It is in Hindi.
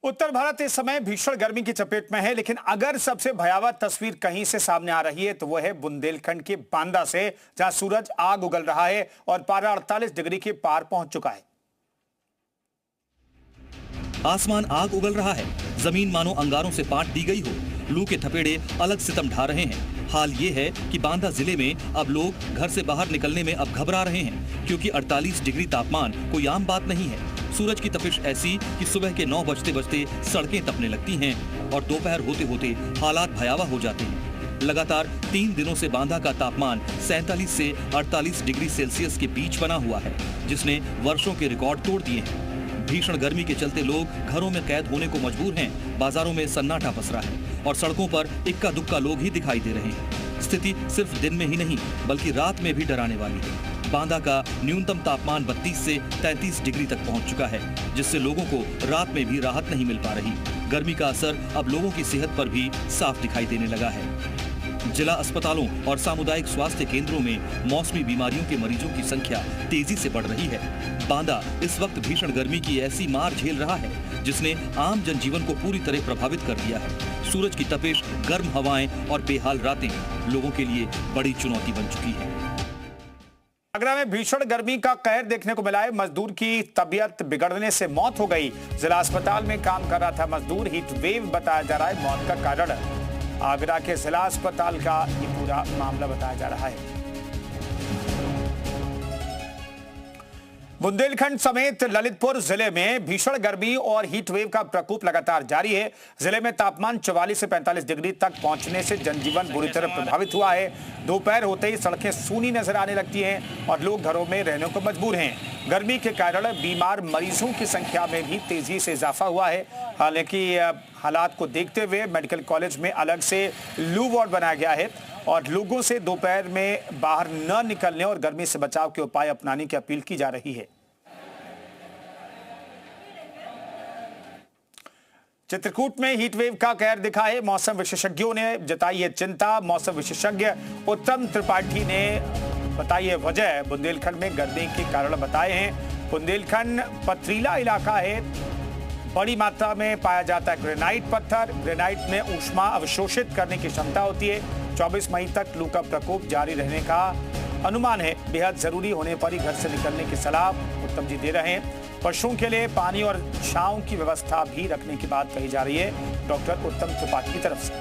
उत्तर भारत इस समय भीषण गर्मी की चपेट में है, लेकिन अगर सबसे भयावह तस्वीर कहीं से सामने आ रही है तो वह है बुंदेलखंड के बांदा से, जहां सूरज आग उगल रहा है और पारा 48 डिग्री के पार पहुंच चुका है। आसमान आग उगल रहा है, जमीन मानो अंगारों से पाट दी गई हो। लू के थपेड़े अलग सितम ढा रहे हैं। हाल ये है कि बांदा जिले में अब लोग घर से बाहर निकलने में अब घबरा रहे हैं, क्योंकि 48 डिग्री तापमान कोई आम बात नहीं है। सूरज की तपिश ऐसी कि सुबह के 9 बजते बजते सड़कें तपने लगती हैं और दोपहर होते होते हालात भयावह हो जाते हैं। लगातार 3 दिनों से बांदा का तापमान 47 से 48 डिग्री सेल्सियस के बीच बना हुआ है, जिसने वर्षों के रिकॉर्ड तोड़ दिए हैं। भीषण गर्मी के चलते लोग घरों में कैद होने को मजबूर हैं। बाजारों में सन्नाटा पसरा है और सड़कों पर इक्का दुक्का लोग ही दिखाई दे रहे हैं। स्थिति सिर्फ दिन में ही नहीं बल्कि रात में भी डराने वाली है। बांदा का न्यूनतम तापमान 32 से 33 डिग्री तक पहुंच चुका है, जिससे लोगों को रात में भी राहत नहीं मिल पा रही। गर्मी का असर अब लोगों की सेहत पर भी साफ दिखाई देने लगा है। जिला अस्पतालों और सामुदायिक स्वास्थ्य केंद्रों में मौसमी बीमारियों के मरीजों की संख्या तेजी से बढ़ रही है। बांदा इस वक्त भीषण गर्मी की ऐसी मार झेल रहा है जिसने आम जनजीवन को पूरी तरह प्रभावित कर दिया है। सूरज की तपिश, गर्म हवाएं और बेहाल रातें लोगों के लिए बड़ी चुनौती बन चुकी है। आगरा में भीषण गर्मी का कहर देखने को मिला है। मजदूर की तबीयत बिगड़ने से मौत हो गई। जिला अस्पताल में काम कर रहा था मजदूर, हीट वेव बताया जा रहा है मौत का कारण। आगरा के जिला अस्पताल का ये पूरा मामला बताया जा रहा है। बुंदेलखंड समेत ललितपुर जिले में भीषण गर्मी और हीट वेव का प्रकोप लगातार जारी है। जिले में तापमान 44 से 45 डिग्री तक पहुंचने से जनजीवन बुरी तरह प्रभावित हुआ है। दोपहर होते ही सड़कें सूनी नजर आने लगती हैं और लोग घरों में रहने को मजबूर हैं। गर्मी के कारण बीमार मरीजों की संख्या में भी तेजी से इजाफा हुआ है। हालांकि हालात को देखते हुए मेडिकल कॉलेज में अलग से लू वार्ड बनाया गया है और लोगों से दोपहर में बाहर न निकलने और गर्मी से बचाव के उपाय अपनाने की अपील की जा रही है। चित्रकूट में हीट वेव का कहर दिखा है। मौसम विशेषज्ञों ने जताई है चिंता। मौसम विशेषज्ञ उत्तम त्रिपाठी ने बताई है वजह। बुंदेलखंड में गर्मी के कारण बताए हैं। बुंदेलखंड पथरीला इलाका है, बड़ी मात्रा में पाया जाता है ग्रेनाइट पत्थर। ग्रेनाइट में ऊष्मा अवशोषित करने की क्षमता होती है। 24 मई तक लू का प्रकोप जारी रहने का अनुमान है। बेहद जरूरी होने पर ही घर से निकलने की सलाह उत्तम जी दे रहे हैं। पशुओं के लिए पानी और छांव की व्यवस्था भी रखने की बात कही जा रही है डॉक्टर उत्तम त्रिपाठी की तरफ से।